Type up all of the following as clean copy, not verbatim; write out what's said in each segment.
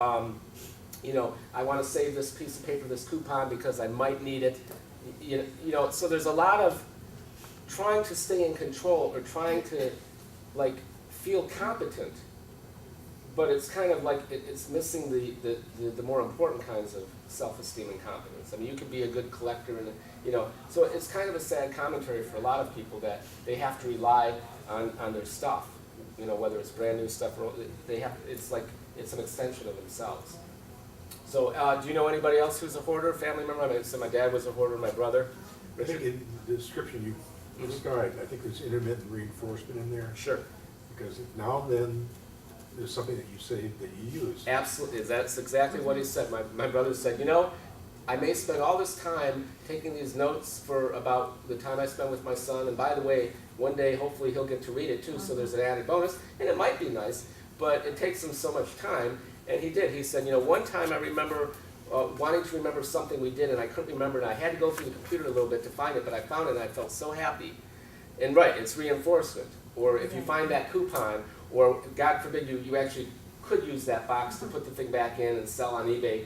You know, I want to save this piece of paper, this coupon, because I might need it. So there's a lot of trying to stay in control or trying to, like, feel competent, but it's kind of like it's missing the more important kinds of self-esteem and competence. I mean, you could be a good collector, and so it's kind of a sad commentary for a lot of people that they have to rely on their stuff. Whether it's brand new stuff or it's like it's an extension of themselves. So, do you know anybody else who's a hoarder, family member? I mean, so my dad was a hoarder, my brother. I think in the description you described, I think there's intermittent reinforcement in there. Sure. Because now and then, there's something that you say that you use. Absolutely, that's exactly what he said. My brother said, I may spend all this time taking these notes for about the time I spend with my son, and by the way, one day hopefully he'll get to read it too, so there's an added bonus, and it might be nice, but it takes him so much time, and he did. He said, one time I remember wanting to remember something we did, and I couldn't remember, and I had to go through the computer a little bit to find it, but I found it, and I felt so happy. And right, it's reinforcement. Or if you find that coupon, or God forbid you actually could use that box to put the thing back in and sell on eBay.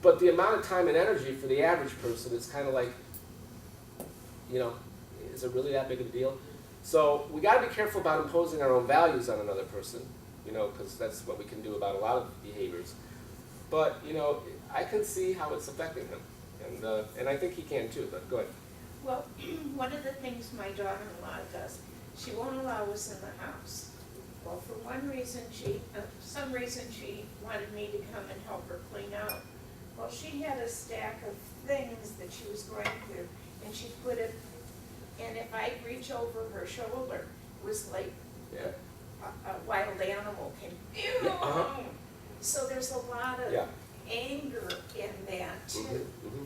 But the amount of time and energy for the average person is kind of like, is it really that big of a deal? So we got to be careful about imposing our own values on another person, because that's what we can do about a lot of behaviors. But, I can see how it's affecting him. And I think he can too, but go ahead. Well, one of the things my daughter-in-law does, she won't allow us in the house. Well, for some reason she wanted me to come and help her clean out. Well, she had a stack of things that she was going through, and she put it, and if I reach over her shoulder, it was like a wild animal came. So there's a lot of anger in that too. Mm-hmm.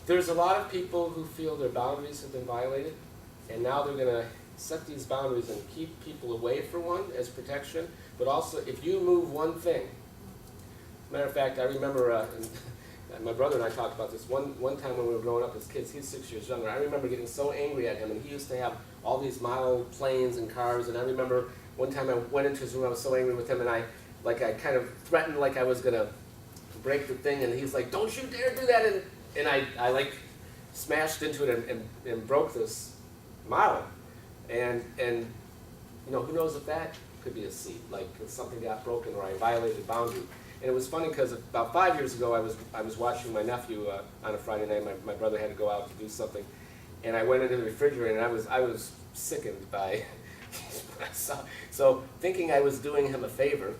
There's a lot of people who feel their boundaries have been violated, and now they're going to set these boundaries and keep people away for one as protection, but also if you move one thing. Matter of fact, I remember, my brother and I talked about this one time when we were growing up as kids. He's 6 years younger. I remember getting so angry at him, and he used to have all these model planes and cars, and I remember one time I went into his room, I was so angry with him, and I kind of threatened like I was going to break the thing, and he's like, "Don't you dare do that," and I like smashed into it and broke this model. And who knows if that could be a seed, like if something got broken or I violated a boundary. And it was funny because about 5 years ago I was watching my nephew on a Friday night. My brother had to go out to do something, and I went into the refrigerator and I was sickened by what I saw. So thinking I was doing him a favor,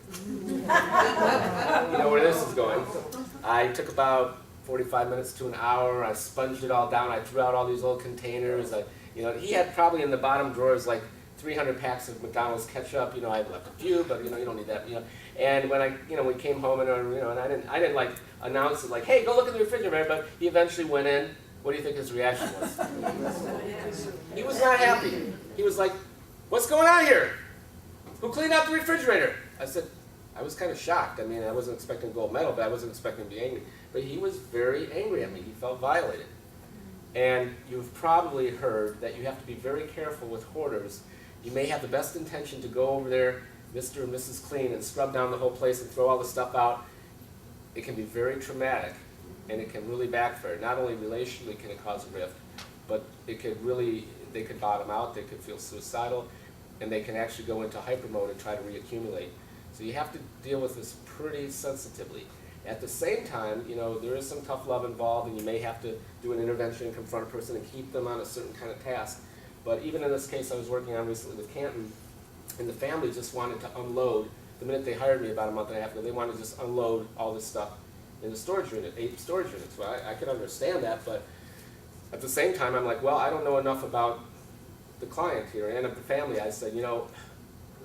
where this is going, I took about 45 minutes to an hour. I sponged it all down. I threw out all these old containers. He had probably in the bottom drawers like 300 packs of McDonald's ketchup. I had left a few, but you don't need that. And when we came home and I didn't like announce it like, "Hey, go look in the refrigerator." But he eventually went in. What do you think his reaction was? He was not happy. He was like, "What's going on here? Who cleaned out the refrigerator?" I said, I was kind of shocked. I mean, I wasn't expecting gold medal, but I wasn't expecting to be angry. But he was very angry at me. He felt violated. And you've probably heard that you have to be very careful with hoarders. You may have the best intention to go over there, Mr. and Mrs. Clean, and scrub down the whole place and throw all the stuff out. It can be very traumatic, and it can really backfire. Not only relationally can it cause a rift, but they could bottom out, they could feel suicidal, and they can actually go into hyper mode and try to reaccumulate. So you have to deal with this pretty sensitively. At the same time, there is some tough love involved, and you may have to do an intervention and confront a person and keep them on a certain kind of task. But even in this case I was working on recently with Canton, and the family just wanted to unload. The minute they hired me about a month and a half ago, they wanted to just unload all this stuff in the storage unit, 8 storage units. Well, I could understand that, but at the same time, I'm like, well, I don't know enough about the client here and of the family. I said,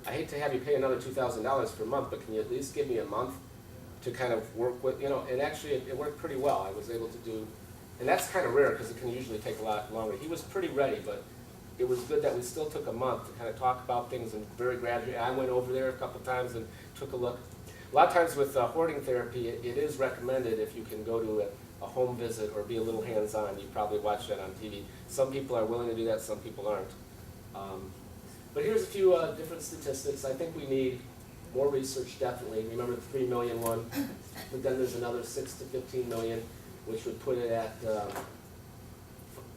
I hate to have you pay another $2,000 per month, but can you at least give me a month to kind of work with, and actually it worked pretty well. I was able to do, and that's kind of rare because it can usually take a lot longer. He was pretty ready, but it was good that we still took a month to kind of talk about things and very gradually. I went over there a couple times and took a look. A lot of times with hoarding therapy, it is recommended if you can go to a home visit or be a little hands-on. You probably watch that on TV. Some people are willing to do that, some people aren't. But here's a few different statistics. I think we need more research definitely. Remember the 3 million one, but then there's another 6 to 15 million, which would put it at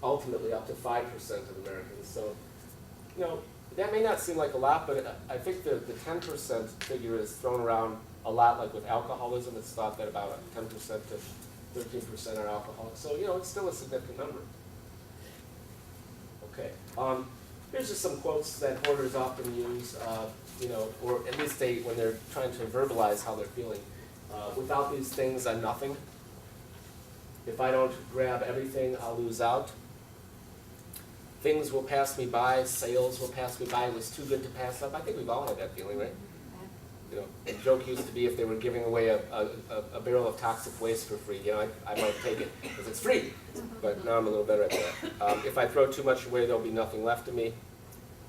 ultimately up to 5% of Americans. So, you know, that may not seem like a lot, but I think the 10% figure is thrown around a lot, like with alcoholism. It's thought that about 10% to 13% are alcoholics. So, you know, it's still a significant number. Okay. Here's just some quotes that hoarders often use, you know, or at least when they're trying to verbalize how they're feeling. Without these things, I'm nothing. If I don't grab everything, I'll lose out. Things will pass me by, sales will pass me by, it was too good to pass up. I think we've all had that feeling, right? You know, the joke used to be if they were giving away a barrel of toxic waste for free, you know, I might take it because it's free. But now I'm a little better at that. If I throw too much away, there'll be nothing left of me.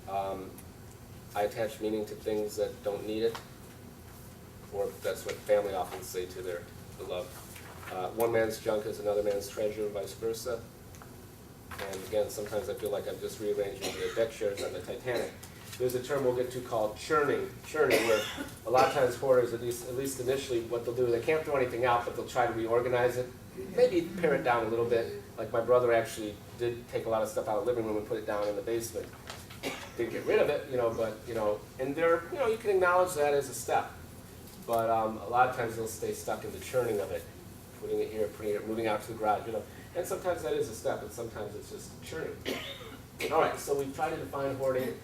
I attach meaning to things that don't need it. Or that's what family often say to their beloved. One man's junk is another man's treasure, and vice versa. And again, sometimes I feel like I'm just rearranging the deck chairs on the Titanic. There's a term we'll get to called churning, where a lot of times hoarders, at least initially, what they'll do is they can't throw anything out, but they'll try to reorganize it. Maybe pare it down a little bit. Like my brother actually did take a lot of stuff out of the living room and put it down in the basement. Didn't get rid of it, you know, but, you know, and there, you know, you can acknowledge that as a step. But a lot of times they'll stay stuck in the churning of it, putting it here, putting it, moving out to the garage, you know. And sometimes that is a step, and sometimes it's just churning. All right, so we've tried to define hoarding.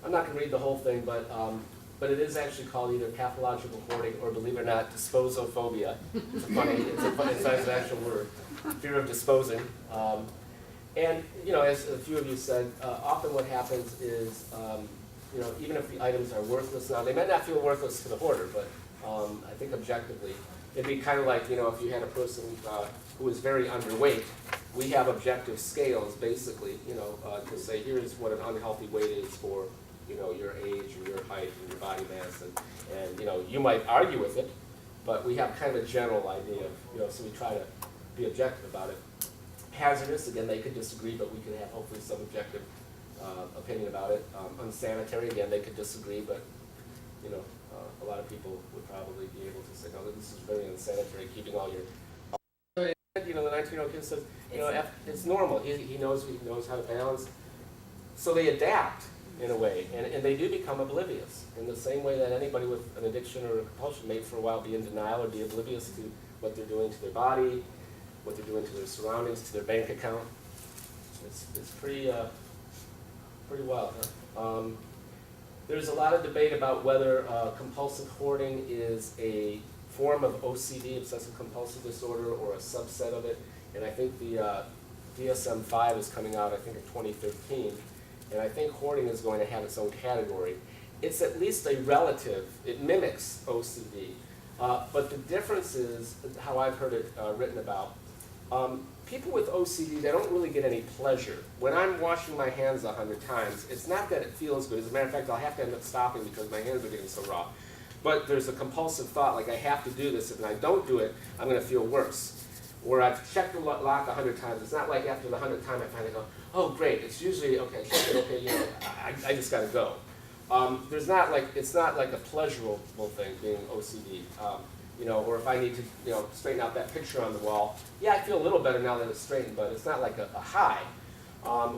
I'm not going to read the whole thing, but it is actually called either pathological hoarding or, believe it or not, disposophobia. It's an actual word, fear of disposing. And, you know, as a few of you said, often what happens is, you know, even if the items are worthless now, they might not feel worthless to the hoarder, but I think objectively, it'd be kind of like, you know, if you had a person who is very underweight, we have objective scales, basically, you know, to say here's what an unhealthy weight is for, you know, your age and your height and your body mass, and you know, you might argue with it, but we have kind of a general idea of, you know, so we try to be objective about it. Hazardous, again, they could disagree, but we could have hopefully some objective opinion about it. Unsanitary, again, they could disagree, but, you know, a lot of people would probably be able to say, no, this is very unsanitary, keeping all your... You know, the 19-year-old kid says, you know, it's normal. He knows how to balance. So they adapt in a way, and they do become oblivious in the same way that anybody with an addiction or a compulsion may for a while be in denial or be oblivious to what they're doing to their body, what they're doing to their surroundings, to their bank account. It's pretty wild, huh? There's a lot of debate about whether compulsive hoarding is a form of OCD, obsessive compulsive disorder, or a subset of it. And I think the DSM-5 is coming out, I think, in 2013. And I think hoarding is going to have its own category. It's at least a relative. It mimics OCD. But the difference is, how I've heard it written about, people with OCD, they don't really get any pleasure. When I'm washing my hands 100 times, it's not that it feels good. As a matter of fact, I'll have to end up stopping because my hands are getting so raw. But there's a compulsive thought, like I have to do this. If I don't do it, I'm going to feel worse. Or I've checked the lock 100 times. It's not like after the 100th time I finally go, oh great. It's usually, okay, check it, okay, you know, I just got to go. It's not like a pleasurable thing, being OCD. You know, or if I need to, you know, straighten out that picture on the wall, yeah, I feel a little better now that it's straightened, but it's not like a high.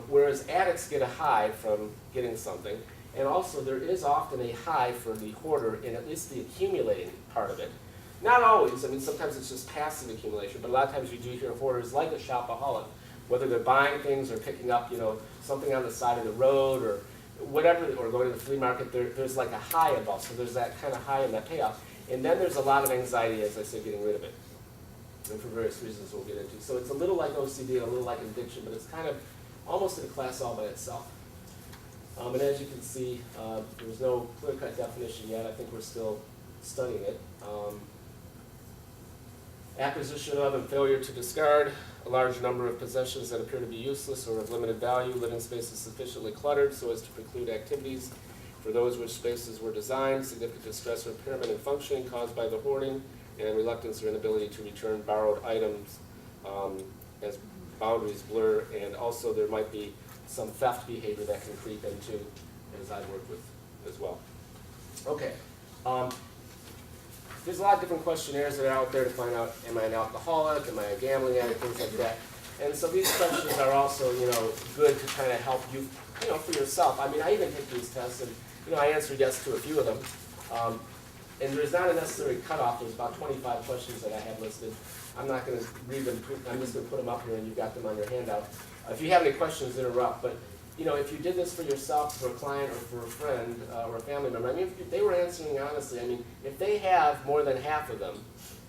Whereas addicts get a high from getting something, and also there is often a high for the hoarder in at least the accumulating part of it. Not always. I mean, sometimes it's just passive accumulation, but a lot of times you do hear hoarders like a shopaholic, whether they're buying things or picking up, you know, something on the side of the road or whatever, or going to the flea market. There's like a high involved, so there's that kind of high in that payoff. And then there's a lot of anxiety, as I say, getting rid of it, and for various reasons we'll get into. So it's a little like OCD and a little like addiction, but it's kind of almost in a class all by itself. And as you can see, there's no clear-cut definition yet. I think we're still studying it. Acquisition of and failure to discard, a large number of possessions that appear to be useless or of limited value, living spaces sufficiently cluttered so as to preclude activities for those which spaces were designed, significant distress or impairment in functioning caused by the hoarding, and reluctance or inability to return borrowed items as boundaries blur, and also there might be some theft behavior that can creep into, as I've worked with as well. Okay, there's a lot of different questionnaires that are out there to find out, am I an alcoholic, am I a gambling addict, things like that. And so these questions are also, good to kind of help you, for yourself. I mean, I even take these tests, and, I answered yes to a few of them. And there's not a necessary cutoff. There's about 25 questions that I have listed. I'm not going to read them. I'm just going to put them up here, and you've got them on your handout. If you have any questions, interrupt. But, if you did this for yourself, for a client, or for a friend, or a family member, I mean, if they were answering honestly, I mean, if they have more than half of them,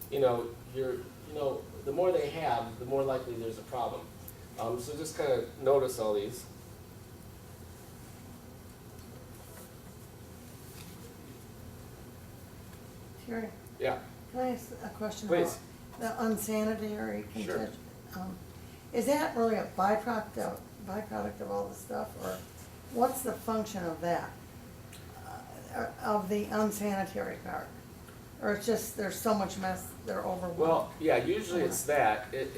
the more they have, the more likely there's a problem. So just kind of notice all these. Terry, Yeah. can I ask a question Please. about the unsanitary Sure. condition? Is that really a byproduct of all the stuff, or what's the function of that? Of the unsanitary part? Or it's just, there's so much mess, they're overwhelmed? Well, yeah, usually it's that. And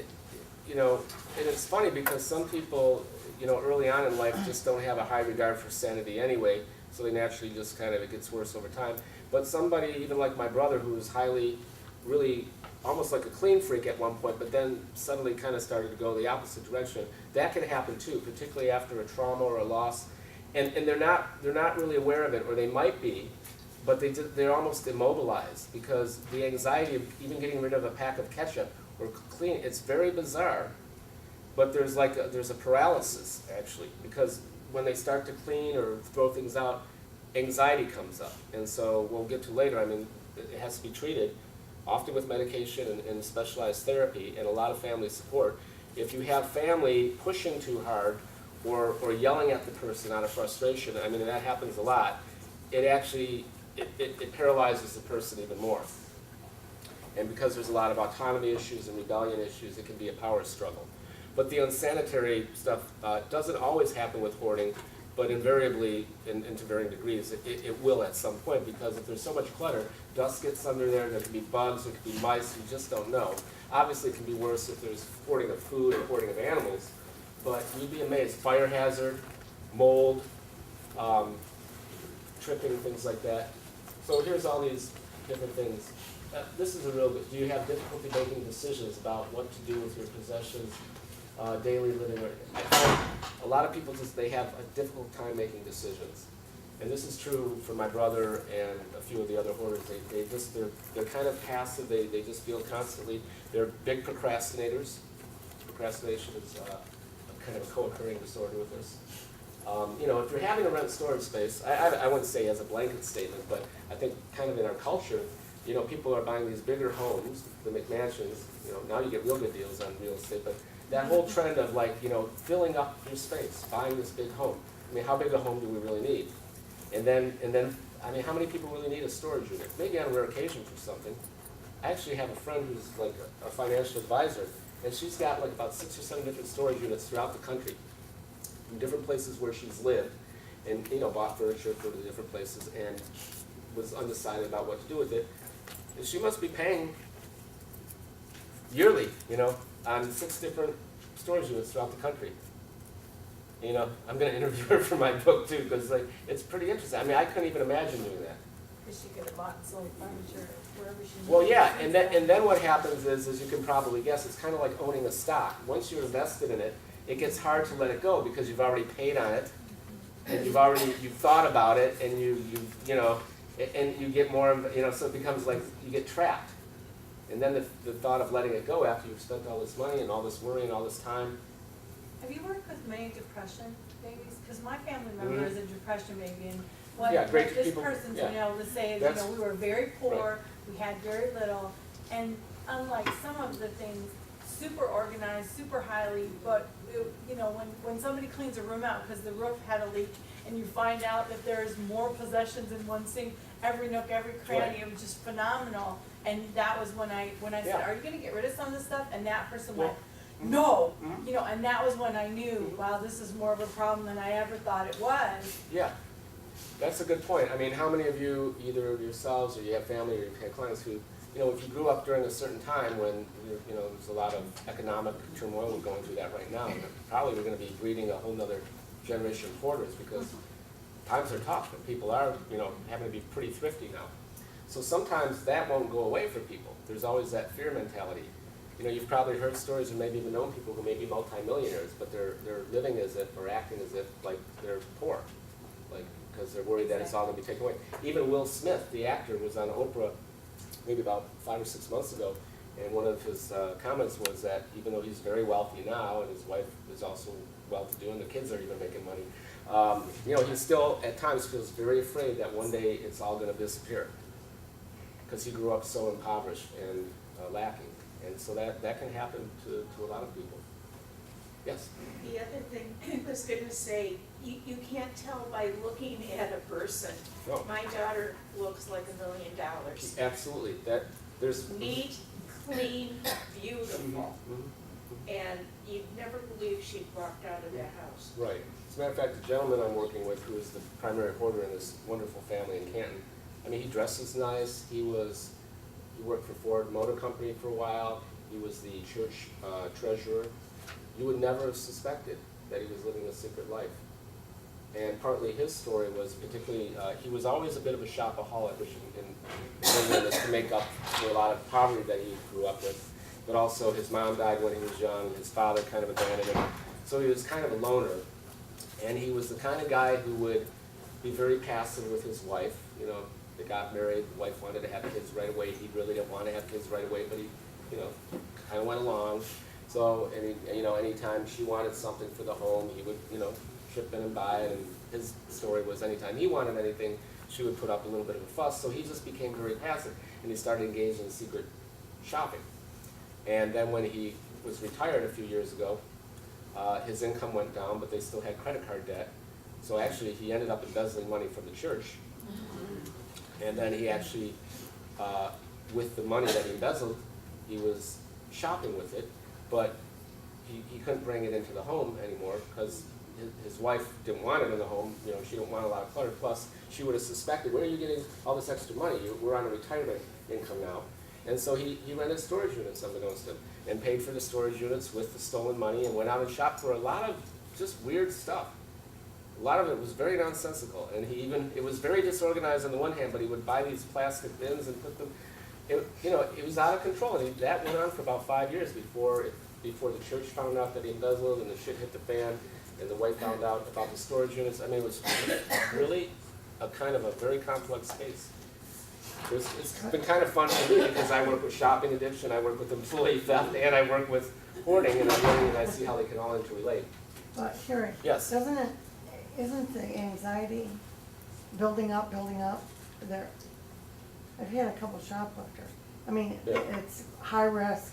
it's funny because some people, early on in life just don't have a high regard for sanity anyway, so they naturally just it gets worse over time. But somebody, even like my brother, who was really almost like a clean freak at one point, but then suddenly kind of started to go the opposite direction, that can happen too, particularly after a trauma or a loss. And they're not really aware of it, or they might be, but they're almost immobilized because the anxiety of even getting rid of a pack of ketchup or clean, it's very bizarre. But there's a paralysis actually, because when they start to clean or throw things out, anxiety comes up. And so we'll get to later, I mean, it has to be treated, often with medication and specialized therapy and a lot of family support. If you have family pushing too hard or yelling at the person out of frustration, I mean, that happens a lot, it actually, it paralyzes the person even more. And because there's a lot of autonomy issues and rebellion issues, it can be a power struggle. But the unsanitary stuff doesn't always happen with hoarding, but invariably, to varying degrees, it will at some point, because if there's so much clutter, dust gets under there, there can be bugs, there can be mice, you just don't know. Obviously it can be worse if there's hoarding of food or hoarding of animals, but you'd be amazed. Fire hazard, mold, tripping, things like that. So here's all these different things. This is a real good. Do you have difficulty making decisions about what to do with your possessions, daily living? I find a lot of people they have a difficult time making decisions, and this is true for my brother and a few of the other hoarders. They're kind of passive. They just feel constantly. They're big procrastinators. Procrastination is kind of a co-occurring disorder with this. If you're having to rent storage space, I wouldn't say as a blanket statement, but I think kind of in our culture, people are buying these bigger homes, the McMansions. Now you get real good deals on real estate, but that whole trend of filling up your space, buying this big home. I mean, how big a home do we really need? And then, I mean, how many people really need a storage unit? Maybe on a rare occasion for something. I actually have a friend who's like a financial advisor, and she's got about 6 or 7 different storage units throughout the country, in different places where she's lived, and bought furniture for the different places, and was undecided about what to do with it. And she must be paying yearly, on 6 different storage units throughout the country. I'm going to interview her for my book too, because it's pretty interesting. I mean, I couldn't even imagine doing that. Because she could have bought and sold furniture wherever she needed. Well, yeah, and then what happens is, as you can probably guess, it's kind of like owning a stock. Once you're invested in it, it gets hard to let it go because you've already paid on it, and you've thought about it, and and you get more of, so it becomes like you get trapped. And then the thought of letting it go after you've spent all this money and all this worry and all this time. Have you worked with many depression babies? Because my family Mm-hmm. member is a depression baby, and what Yeah, great this people- person's yeah. been able to say is, That's- we were very poor, we had very little, and unlike some of the things, super organized, super highly, but when somebody cleans a room out because the roof had a leak, and you find out that there's more possessions in one sink, every nook, every cranny, Right. it was just phenomenal. And that was when I said, Yeah. are you gonna get rid of some of this stuff? And that person Well, went, no, Mhm. and that was when I knew, wow, this is more of a problem than I ever thought it was. Yeah, that's a good point. I mean, how many of you, either of yourselves or you have family or you've had clients who, if you grew up during a certain time when, there's a lot of economic turmoil, we're going through that right now, probably we're going to be breeding a whole nother generation of hoarders because times are tough and people are, having to be pretty thrifty now. So sometimes that won't go away for people. There's always that fear mentality. You know, you've probably heard stories or maybe even known people who may be multimillionaires, but they're living as if, or acting as if, like they're poor, like, because they're worried that it's all going to be taken away. Even Will Smith, the actor, was on Oprah maybe about 5 or 6 months ago, and one of his comments was that even though he's very wealthy now, and his wife is also well-to-do, and the kids are even making money, you know, he still at times feels very afraid that one day it's all going to disappear, because he grew up so impoverished and lacking. And so that can happen to a lot of people. Yes? The other thing I was gonna say, you can't tell by looking at a person. No. My daughter looks like $1 million. Absolutely. There's Neat, clean, beautiful, Mhm. and you'd never believe she'd walked out of that house. Right. As a matter of fact, the gentleman I'm working with, who is the primary hoarder in this wonderful family in Canton, I mean, he dresses nice. He worked for Ford Motor Company for a while. He was the church treasurer. You would never have suspected that he was living a secret life. And partly his story was particularly, he was always a bit of a shopaholic, which in England is to make up for a lot of poverty that he grew up with. But also his mom died when he was young, his father kind of abandoned him. So he was kind of a loner. And he was the kind of guy who would be very passive with his wife. You know, they got married, the wife wanted to have kids right away. He really didn't want to have kids right away, but he, you know, kind of went along. So, anytime she wanted something for the home, he would, chip in and buy it. And his story was anytime he wanted anything, she would put up a little bit of a fuss. So he just became very passive, and he started engaging in secret shopping. And then when he was retired a few years ago, his income went down, but they still had credit card debt. So actually, he ended up embezzling money from the church. And then he actually, with the money that he embezzled, he was shopping with it, but he couldn't bring it into the home anymore because his wife didn't want it in the home. You know, she didn't want a lot of clutter. Plus, she would have suspected, where are you getting all this extra money? We're on a retirement income now. And so he rented storage units unbeknownst to him and paid for the storage units with the stolen money and went out and shopped for a lot of just weird stuff. A lot of it was very nonsensical, and it was very disorganized on the one hand, but he would buy these plastic bins and put them, it was out of control, and that went on for about 5 years before the church found out that he embezzled, and the shit hit the fan, and the wife found out about the storage units. I mean, it was really a kind of a very complex case. It's been kind of fun for me because I work with shopping addiction, I work with employee theft, and I work with hoarding, and I see how they can all interrelate. But Sherry, Yes. isn't the anxiety building up there? I've had a couple shoplifters. I mean, Yeah. it's high risk,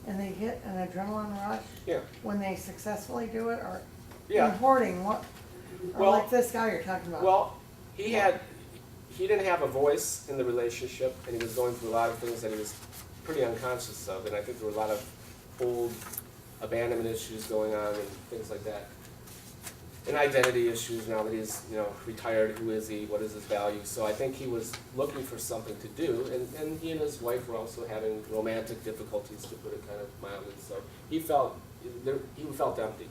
and they hit an adrenaline rush Yeah. when they successfully do it, or Yeah. in hoarding, or Well- like this guy you're talking about. Well, he didn't have a voice in the relationship, and he was going through a lot of things that he was pretty unconscious of, and I think there were a lot of old abandonment issues going on and things like that. And identity issues now that he's, retired. Who is he? What is his value? So I think he was looking for something to do, and he and his wife were also having romantic difficulties, to put it kind of mildly. So he felt empty.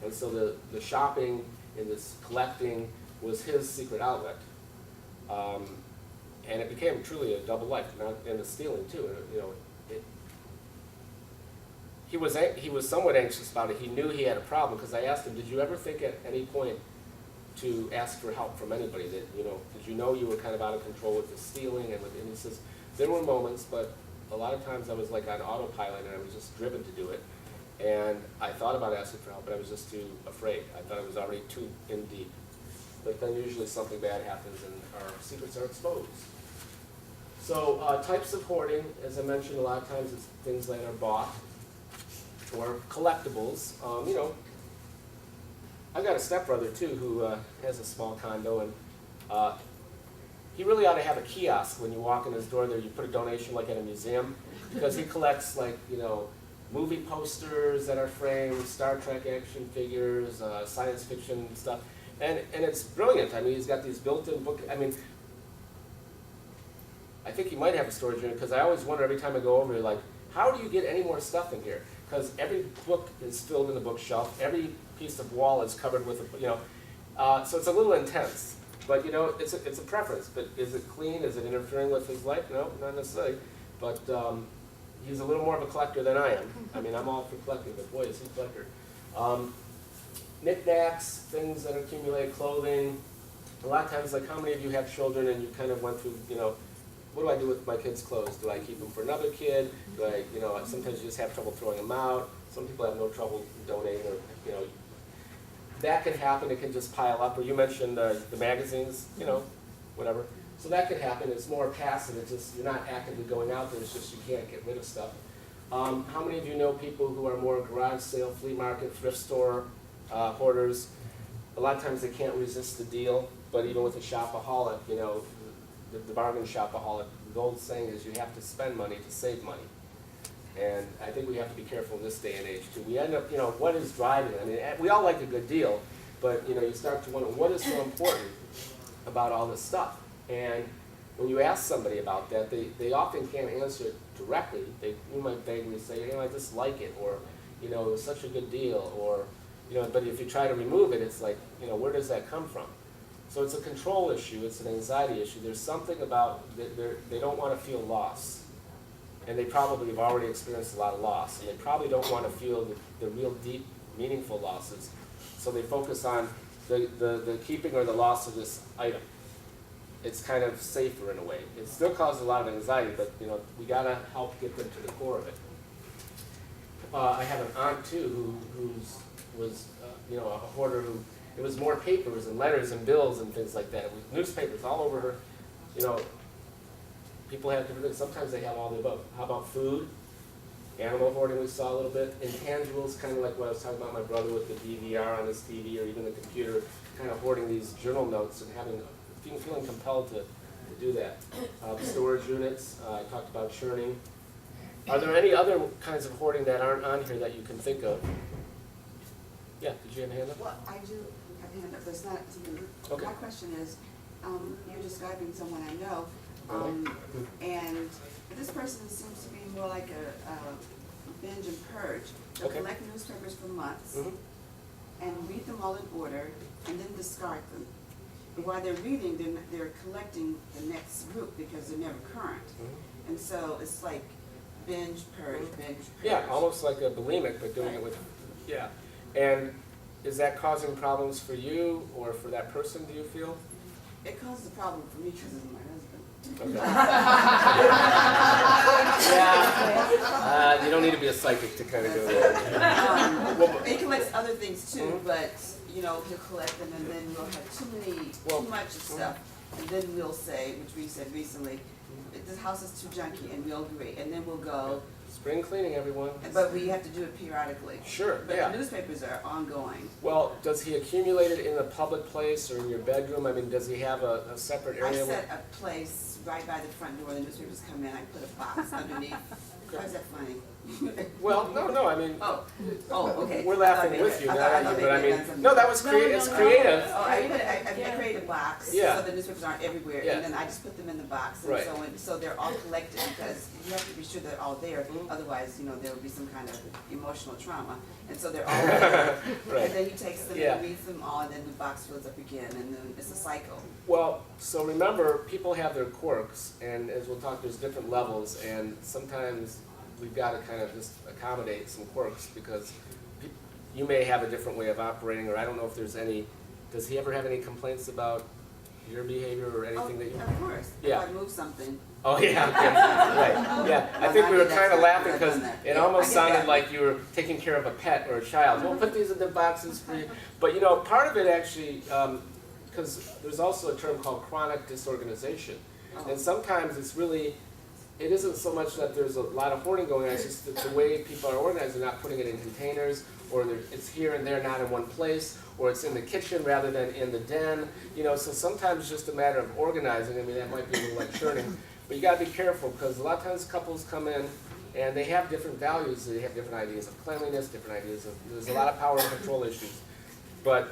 And so the shopping and this collecting was his secret outlet. And it became truly a double life, and the stealing too. He was somewhat anxious about it. He knew he had a problem because I asked him, "Did you ever think at any point to ask for help from anybody? That did you know you were kind of out of control with the stealing?" And he says, "There were moments, but a lot of times I was like on autopilot and I was just driven to do it. And I thought about asking for help, but I was just too afraid. I thought it was already too in deep. But then usually something bad happens and our secrets are exposed." So types of hoarding, as I mentioned, a lot of times it's things that are bought or collectibles. I've got a stepbrother too who has a small condo, and he really ought to have a kiosk when you walk in his door there. You put a donation like at a museum, because he collects movie posters that are framed, Star Trek action figures, science fiction stuff, and it's brilliant. I mean, he's got these built-in book. I mean, I think he might have a storage unit, because I always wonder every time I go over here, how do you get any more stuff in here? Because every book is filled in the bookshelf, every piece of wall is covered with so it's a little intense. But you know, it's a preference. But is it clean? Is it interfering with his life? No, not necessarily. But he's a little more of a collector than I am. I mean, I'm all for collecting, but boy, is he a collector. Knickknacks, things that accumulate, clothing. A lot of times, like how many of you have children and you kind of went through, you know, what do I do with my kids' clothes? Do I keep them for another kid? Do I, you know, sometimes you just have trouble throwing them out. Some people have no trouble donating or, you know, that can happen. It can just pile up. Or you mentioned the magazines, you know, whatever. So that could happen. It's more passive. It's just, you're not actively going out there. It's just you can't get rid of stuff. How many of you know people who are more garage sale, flea market, thrift store hoarders? A lot of times they can't resist the deal, but even with a shopaholic, you know, the bargain shopaholic, the old saying is you have to spend money to save money. And I think we have to be careful in this day and age too. We end up, you know, what is driving it? I mean, we all like a good deal, but you know, you start to wonder what is so important about all this stuff. And when you ask somebody about that, they often can't answer it directly. You might vaguely say, you know, I just like it, or you know, it was such a good deal, or you know, but if you try to remove it, it's like, you know, where does that come from? So it's a control issue, it's an anxiety issue. There's something about, they don't want to feel loss. And they probably have already experienced a lot of loss. And they probably don't want to feel the real deep, meaningful losses. So they focus on the keeping or the loss of this item. It's kind of safer in a way. It still causes a lot of anxiety, but you know, we got to help get them to the core of it. I have an aunt too who was you know, a hoarder who, it was more papers and letters and bills and things like that. It was newspapers all over her. You know, people have different things. Sometimes they have all the above. How about food? Animal hoarding we saw a little bit. Intangibles, kind of like what I was talking about my brother with the DVR on his TV or even the computer, kind of hoarding these journal notes and feeling compelled to do that. Storage units, I talked about churning. Are there any other kinds of hoarding that aren't on here that you can think of? Yeah, did you have a hand up? Well, I do have a hand up, but it's not something. Okay. My question is, you're describing someone I know, Really? and this person seems to be more like a binge and purge. They'll Okay. collect newspapers for months Mhm. and read them all in order and then discard them. But while they're reading, they're collecting the next group because they're never current. Mhm. And so it's like binge, purge, binge, purge. Yeah, almost like a bulimic, but doing it with, yeah. And is that causing problems for you or for that person, do you feel? It causes a problem for me because of my husband. Okay. Yeah, you don't need to be a psychic to kind of go there. He collects other things too, Mhm. but you know, he'll collect them and then we'll have too much stuff. And then we'll say, which we said recently, this house is too junky, and we'll agree. And then we'll go, Spring cleaning, everyone. but we have to do it periodically. Sure, But yeah. the newspapers are ongoing. Well, does he accumulate it in a public place or in your bedroom? I mean, does he have a separate I area? set a place right by the front door, the newspapers come in, I put a box underneath. Why is that funny? Well, no, I mean, Oh, okay. we're I thought laughing maybe- with you, I not thought- at I you, thought but I maybe mean, that's something. no, that was it's creative. Oh, I created a box, Yeah. so the newspapers aren't everywhere, Yeah. and then I just put them in the box, and Right. so they're all collected, because you have to be sure they're all there, Mhm. otherwise, you know, there would be some kind of emotional trauma, and so they're all there. Right. And then he takes them Yeah. and reads them all, and then the box fills up again, and then it's a cycle. Well, so remember, people have their quirks, and as we'll talk, there's different levels, and sometimes we've got to kind of just accommodate some quirks, because you may have a different way of operating, or I don't know if there's any, does he ever have any complaints about your behavior or anything that you? Of course, Yeah. if I move something. Oh, yeah, okay, right, yeah. I think we were kind of laughing because it almost sounded like you were taking care of a pet or a child. Well, put these in the boxes for you. But you know, part of it actually, because there's also a term called chronic disorganization. Oh. And sometimes it's really, it isn't so much that there's a lot of hoarding going on, it's just that the way people are organized, they're not putting it in containers, or it's here and there, not in one place, or it's in the kitchen rather than in the den. You know, so sometimes it's just a matter of organizing. I mean, that might be a little like churning. But you gotta be careful, because a lot of times couples come in and they have different values, they have different ideas of cleanliness, different ideas of, there's a lot of power and control issues. But,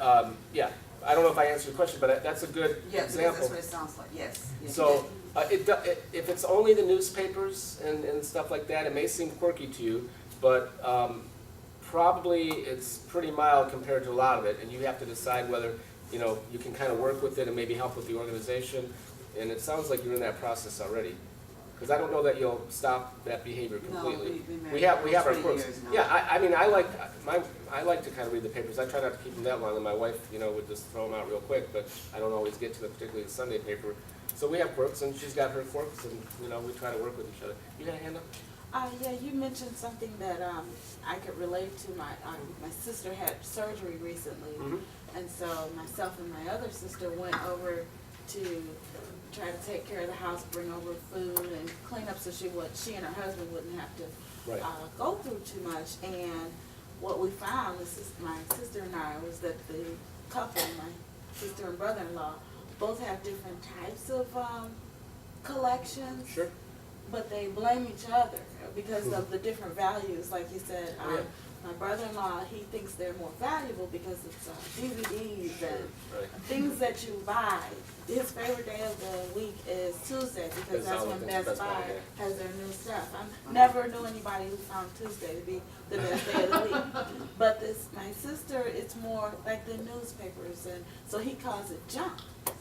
yeah, I don't know if I answered your question, but that's a good Yeah, because example. that's what it sounds like, yes. Yes, So, if it's only the newspapers and stuff like that, it may seem quirky to you, but probably it's pretty mild compared to a lot of it, and you have to decide whether you know, you can kind of work with it and maybe help with the organization. And it sounds like you're in that process already. Because I don't know that you'll stop that behavior completely. No, We have our 20 quirks. years now. Yeah, I mean, I like to kind of read the papers. I try not to keep them that long, and my wife, you know, would just throw them out real quick, but I don't always get to the particularly the Sunday paper. So we have quirks, and she's got her quirks, and, you know, we try to work with each other. You got a hand up? Yeah, you mentioned something that I could relate to. My sister had surgery recently, Mhm. and so myself and my other sister went over to try to take care of the house, bring over food and clean up so she and her husband wouldn't have to Right. go through too much. And what we found, my sister and I, was that the couple, my sister and brother-in-law, both have different types of collections. Sure. But they blame each other because of the different values. Like you said, Oh, yeah. my brother-in-law, he thinks they're more valuable because it's DVDs and Right. things that you buy. His favorite day of the week is Tuesday because Because that's all when the things Best Best Buy, Buy yeah. has their new stuff. I never knew anybody who found Tuesday to be the best day of the week. But my sister, it's more like the newspapers, and so he calls it junk.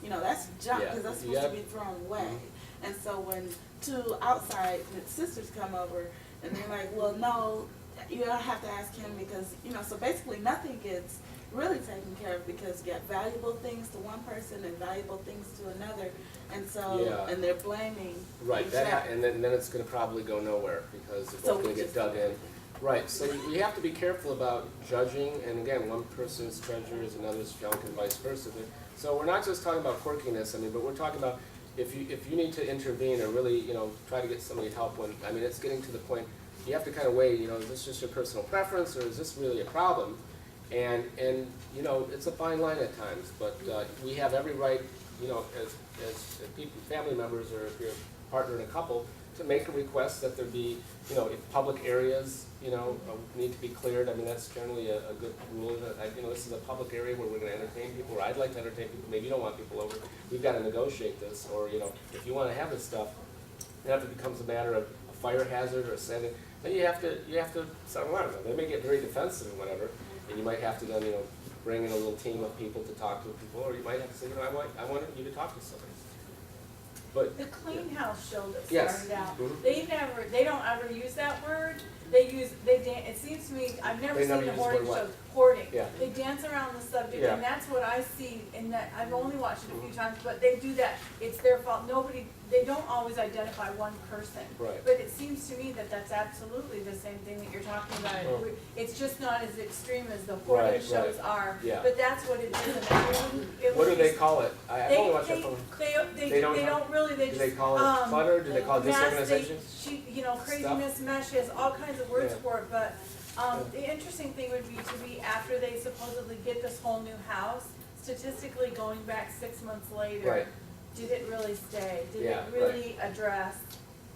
You know, that's junk Yeah. because that's You supposed to got- be thrown away. And so when two outside sisters come over and they're like, well, no, you don't have to ask him because, you know, so basically nothing gets really taken care of because you got valuable things to one person and valuable things to another. And so, Yeah. and they're blaming Right, each that other. and then it's gonna probably go nowhere because it's So both gonna we get just- dug in. Right, so you have to be careful about judging, and again, one person's treasure is another's junk and vice versa. So we're not just talking about quirkiness, I mean, but we're talking about if you need to intervene or really, you know, try to get somebody help when, I mean, it's getting to the point, you have to kind of weigh, you know, is this just your personal preference or is this really a problem? And you know, it's a fine line at times, but we have every right, you know, as people, family members, or if you're a partner in a couple, to make a request that there be, you know, if public areas, you know, need to be cleared. I mean, that's generally a good rule. You know, this is a public area where we're going to entertain people, or I'd like to entertain people. Maybe you don't want people over. We've got to negotiate this, or, you know, if you want to have this stuff, and if it becomes a matter of a fire hazard or setting, then you have to set alarms. They may get very defensive or whatever, and you might have to then, you know, bring in a little team of people to talk to people, or you might have to say, you know, I want you to talk to somebody. But The Clean House show that Yes. started out, Mhm. they don't ever use that word. It seems to me, I've never They seen never the use the word hoarding what? show, hoarding. Yeah. They dance around the subject, Yeah. and that's what I see in that, I've only watched it a few Mhm. times, but they do that, it's their fault, they don't always identify one person. Right. But it seems to me that that's absolutely the same thing that you're talking about. Oh. It's just not as extreme as the hoarding Right, shows right. are, Yeah. but that's what it is, and it what do would they be- call it? I've only watched that from. they They don't don't really, they Do just. they call it clutter? Do they call it mass, disorganization? Craziness, meshes, all kinds of words Yeah. for it, but, the interesting thing would be after they supposedly get this whole new house, statistically going back 6 months later, Right. did it really stay? Did Yeah, it really address?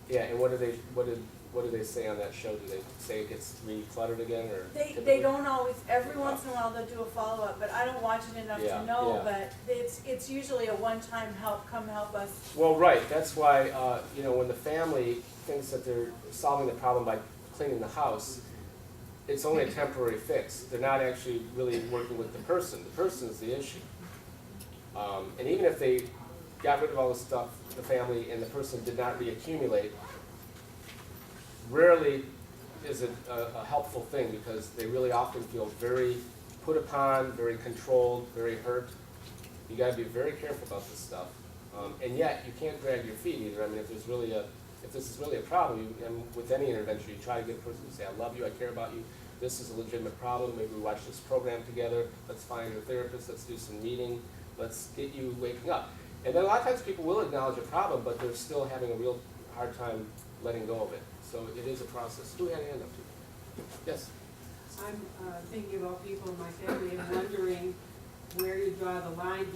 Yeah, and what do they say on that show? Do they say it gets recluttered again, or? They typically? don't always, every once in a while they'll do a follow-up, but I don't watch it enough Yeah, to know, yeah. but it's usually a one-time come help us. Well, right, that's why, you know, when the family thinks that they're solving the problem by cleaning the house, it's only a temporary fix. They're not actually really working with the person. The person's the issue. And even if they got rid of all the stuff, the family, and the person did not reaccumulate, rarely is it a helpful thing because they really often feel very put upon, very controlled, very hurt. You gotta be very careful about this stuff. And yet, you can't drag your feet either. I mean, if this is really a problem, and with any intervention, you try to get a person to say, I love you, I care about you, this is a legitimate problem, maybe we watch this program together, let's find a therapist, let's do some meeting, let's get you waking up. And then a lot of times people will acknowledge a problem, but they're still having a real hard time letting go of it. So it is a process. Who had a hand up to? Yes? I'm thinking about people in my family and wondering where you draw the line